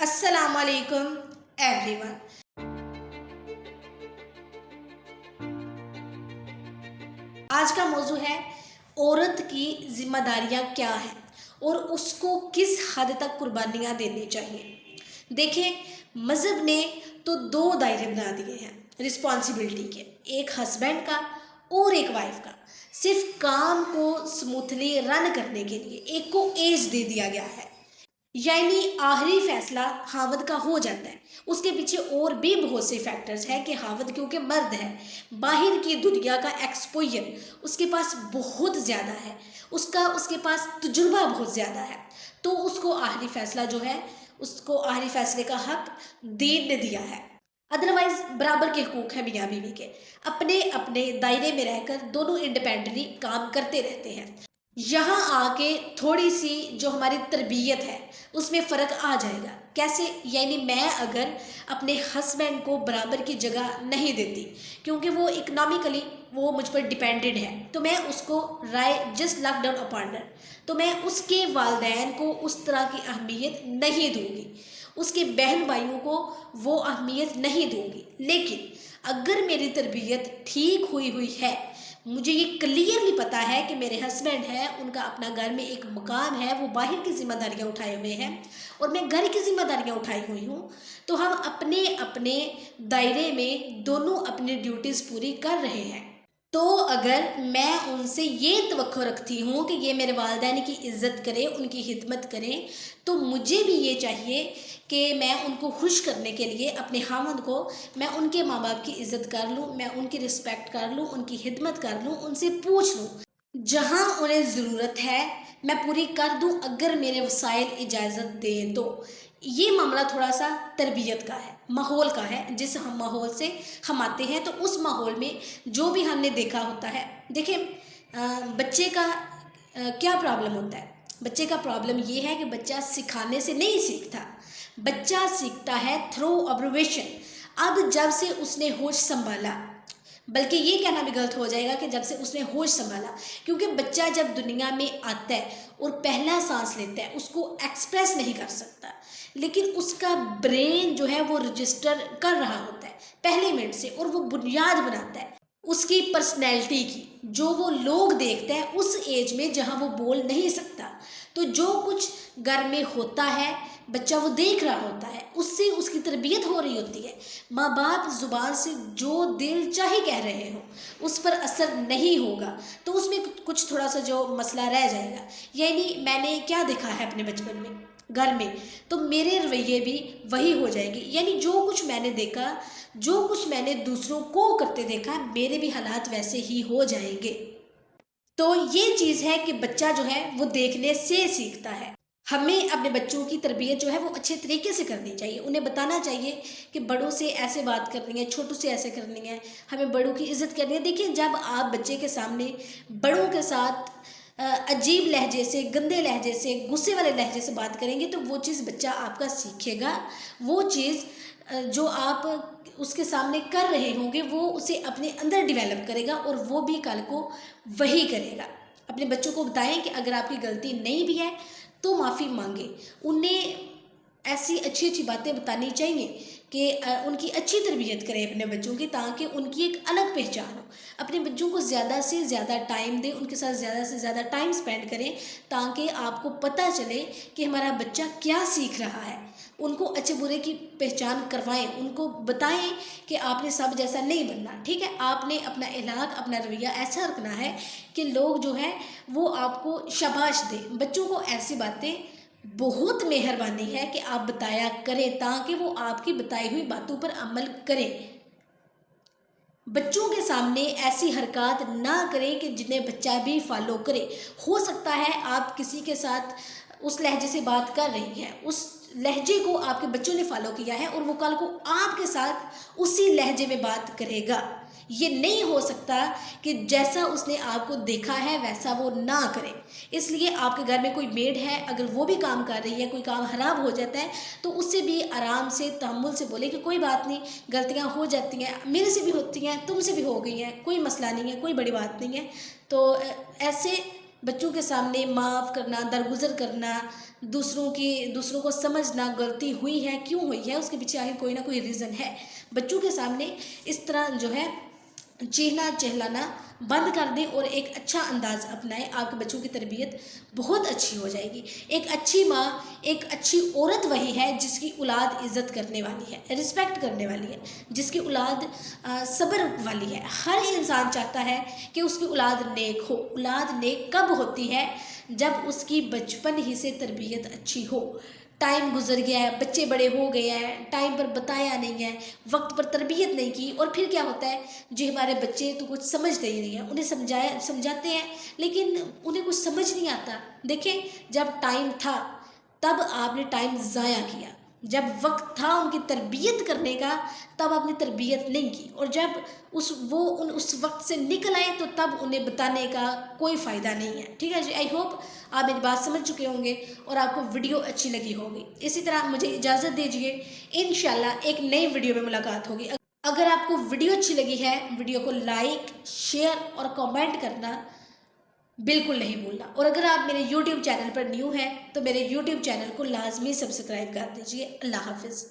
अस्सलाम वालेकुम एवरीवन। आज का मौजू है औरत की जिम्मेदारियां क्या हैं और उसको किस हद तक कुर्बानियां देनी चाहिए। देखें, मज़हब ने तो दो दायरे बना दिए हैं रिस्पॉन्सिबिलिटी के, एक हस्बैंड का और एक वाइफ का। सिर्फ काम को स्मूथली रन करने के लिए एक को एज दे दिया गया है, यानी आखिरी फैसला हावद का हो जाता है। उसके पीछे और भी बहुत से फैक्टर्स हैं कि हावद क्योंकि मर्द है, बाहर की दुनिया का एक्सपोजर उसके पास बहुत ज़्यादा है, उसके पास तजुर्बा बहुत ज़्यादा है, तो उसको आखिरी फैसला जो है, उसको आखिरी फैसले का हक दीन ने दिया है। अदरवाइज बराबर के हकूक़ हैं मियाँ बीवी के, अपने अपने दायरे में रहकर दोनों इंडिपेंडेंटली काम करते रहते हैं। यहाँ आके थोड़ी सी जो हमारी तरबियत है उसमें फ़र्क आ जाएगा। कैसे? यानी मैं अगर अपने हस्बैंड को बराबर की जगह नहीं देती क्योंकि वो इकनॉमिकली वो मुझ पर डिपेंडेंट है, तो मैं उसको जस्ट लॉक डाउन अपार्टनर, तो मैं उसके वालदैन को उस तरह की अहमियत नहीं दूंगी, उसके बहन भाइयों को वो अहमियत नहीं दूंगी। लेकिन अगर मेरी तरबियत ठीक हुई है, मुझे ये क्लियरली पता है कि मेरे हस्बैंड हैं, उनका अपना घर में एक मकाम है, वो बाहर की जिम्मेदारियां उठाए हुए हैं और मैं घर की जिम्मेदारियां उठाई हुई हूँ, तो हम अपने अपने दायरे में दोनों अपनी ड्यूटीज़ पूरी कर रहे हैं। तो अगर मैं उनसे ये तवक्को रखती हूँ कि ये मेरे वालिदैन की इज़्ज़त करें, उनकी खिदमत करें, तो मुझे भी ये चाहिए कि मैं उनको खुश करने के लिए अपने खामद को मैं उनके माँ बाप की इज़्ज़त कर लूँ, मैं उनकी रिस्पेक्ट कर लूँ, उनकी खिदमत कर लूँ, उनसे पूछ लूँ, जहाँ उन्हें ज़रूरत है मैं पूरी कर दूँ अगर मेरे वसाइल इजाज़त दें। तो ये मामला थोड़ा सा तरबियत का है, माहौल का है। जिस हम माहौल से हम आते हैं तो उस माहौल में जो भी हमने देखा होता है। देखिए, बच्चे का क्या प्रॉब्लम होता है? बच्चे का प्रॉब्लम ये है कि बच्चा सिखाने से नहीं सीखता, बच्चा सीखता है थ्रू ऑब्जर्वेशन। अब जब से उसने होश संभाला, बल्कि ये कहना भी गलत हो जाएगा कि जब से उसने होश संभाला, क्योंकि बच्चा जब दुनिया में आता है और पहला सांस लेता है उसको एक्सप्रेस नहीं कर सकता, लेकिन उसका ब्रेन जो है वो रजिस्टर कर रहा होता है पहले मिनट से, और वो बुनियाद बनाता है उसकी पर्सनैलिटी की, जो वो लोग देखते हैं उस एज में जहाँ वो बोल नहीं सकता। तो जो कुछ घर में होता है बच्चा वो देख रहा होता है, उससे उसकी तरबियत हो रही होती है। माँ बाप ज़ुबान से जो दिल चाहे कह रहे हो उस पर असर नहीं होगा, तो उसमें कुछ थोड़ा सा जो मसला रह जाएगा। यानी मैंने क्या देखा है अपने बचपन में घर में, तो मेरे रवैये भी वही हो जाएंगे। यानी जो कुछ मैंने देखा, जो कुछ मैंने दूसरों को करते देखा, मेरे भी हालात वैसे ही हो जाएंगे। तो ये चीज़ है कि बच्चा जो है वो देखने से सीखता है। हमें अपने बच्चों की तरबियत जो है वो अच्छे तरीके से करनी चाहिए। उन्हें बताना चाहिए कि बड़ों से ऐसे बात करनी है, छोटों से ऐसे करनी है, हमें बड़ों की इज़्ज़त करनी है। देखिए, जब आप बच्चे के सामने बड़ों के साथ अजीब लहजे से, गंदे लहजे से, गुस्से वाले लहजे से बात करेंगे तो वो चीज़ बच्चा आपका सीखेगा। वो चीज़ जो आप उसके सामने कर रहे होंगे वो उसे अपने अंदर डेवलप करेगा और वो भी कल को वही करेगा। अपने बच्चों को बताएं कि अगर आपकी गलती नहीं भी है तो माफ़ी मांगे। उन्हें ऐसी अच्छी अच्छी बातें बतानी चाहिए कि उनकी अच्छी तरबियत करें अपने बच्चों की, ताकि उनकी एक अलग पहचान हो। अपने बच्चों को ज़्यादा से ज़्यादा टाइम दें, उनके साथ ज़्यादा से ज़्यादा टाइम स्पेंड करें, ताकि आपको पता चले कि हमारा बच्चा क्या सीख रहा है। उनको अच्छे बुरे की पहचान करवाएं, उनको बताएं कि आपने सब जैसा नहीं बनना, ठीक है? आपने अपना इलाक़, अपना रवैया ऐसा रखना है कि लोग जो है वो आपको शाबाश दें। बच्चों को ऐसी बातें बहुत मेहरबानी है कि आप बताया करें, ताकि वो आपकी बताई हुई बातों पर अमल करें। बच्चों के सामने ऐसी हरकत ना करें कि जिन्हें बच्चा भी फॉलो करे। हो सकता है आप किसी के साथ उस लहजे से बात कर रही हैं, उस लहजे को आपके बच्चों ने फॉलो किया है और वो कल को आपके साथ उसी लहजे में बात करेगा। ये नहीं हो सकता कि जैसा उसने आपको देखा है वैसा वो ना करे। इसलिए आपके घर में कोई मेड है, अगर वो भी काम कर रही है, कोई काम ख़राब हो जाता है तो उससे भी आराम से तहम्मुल से बोले कि कोई बात नहीं, गलतियां हो जाती हैं, मेरे से भी होती हैं, तुमसे भी हो गई हैं, कोई मसला नहीं है, कोई बड़ी बात नहीं है। तो ऐसे बच्चों के सामने माफ़ करना, दरगुजर करना, दूसरों को समझना, गलती हुई है, क्यों हुई है, उसके पीछे आखिर कोई ना कोई रीज़न है। बच्चों के सामने इस तरह जो है चीखना चिल्लाना बंद कर दें और एक अच्छा अंदाज़ अपनाएं, आपके बच्चों की तरबियत बहुत अच्छी हो जाएगी। एक अच्छी माँ, एक अच्छी औरत वही है जिसकी औलाद इज़्ज़त करने वाली है, रिस्पेक्ट करने वाली है, जिसकी औलाद सब्र वाली है। हर इंसान चाहता है कि उसकी औलाद नेक हो। औलाद नेक कब होती है? जब उसकी बचपन ही से तरबियत अच्छी हो। टाइम गुजर गया है, बच्चे बड़े हो गए हैं, टाइम पर बताया नहीं है, वक्त पर तरबियत नहीं की, और फिर क्या होता है, जी हमारे बच्चे तो कुछ समझते ही नहीं है, उन्हें समझाते हैं लेकिन उन्हें कुछ समझ नहीं आता। देखें, जब टाइम था तब आपने टाइम ज़ाया किया, जब वक्त था उनकी तरबियत करने का तब आपने तरबियत नहीं की, और जब उस वक्त से निकल आए तो तब उन्हें बताने का कोई फ़ायदा नहीं है। ठीक है जी, आई होप आप मेरी बात समझ चुके होंगे और आपको वीडियो अच्छी लगी होगी। इसी तरह मुझे इजाज़त दीजिए, इंशाल्लाह एक नई वीडियो में मुलाकात होगी। अगर आपको वीडियो अच्छी लगी है, वीडियो को लाइक, शेयर और कमेंट करना बिल्कुल नहीं भूलना, और अगर आप मेरे YouTube चैनल पर न्यू हैं तो मेरे YouTube चैनल को लाजमी सब्सक्राइब कर दीजिए। अल्लाह हाफिज़।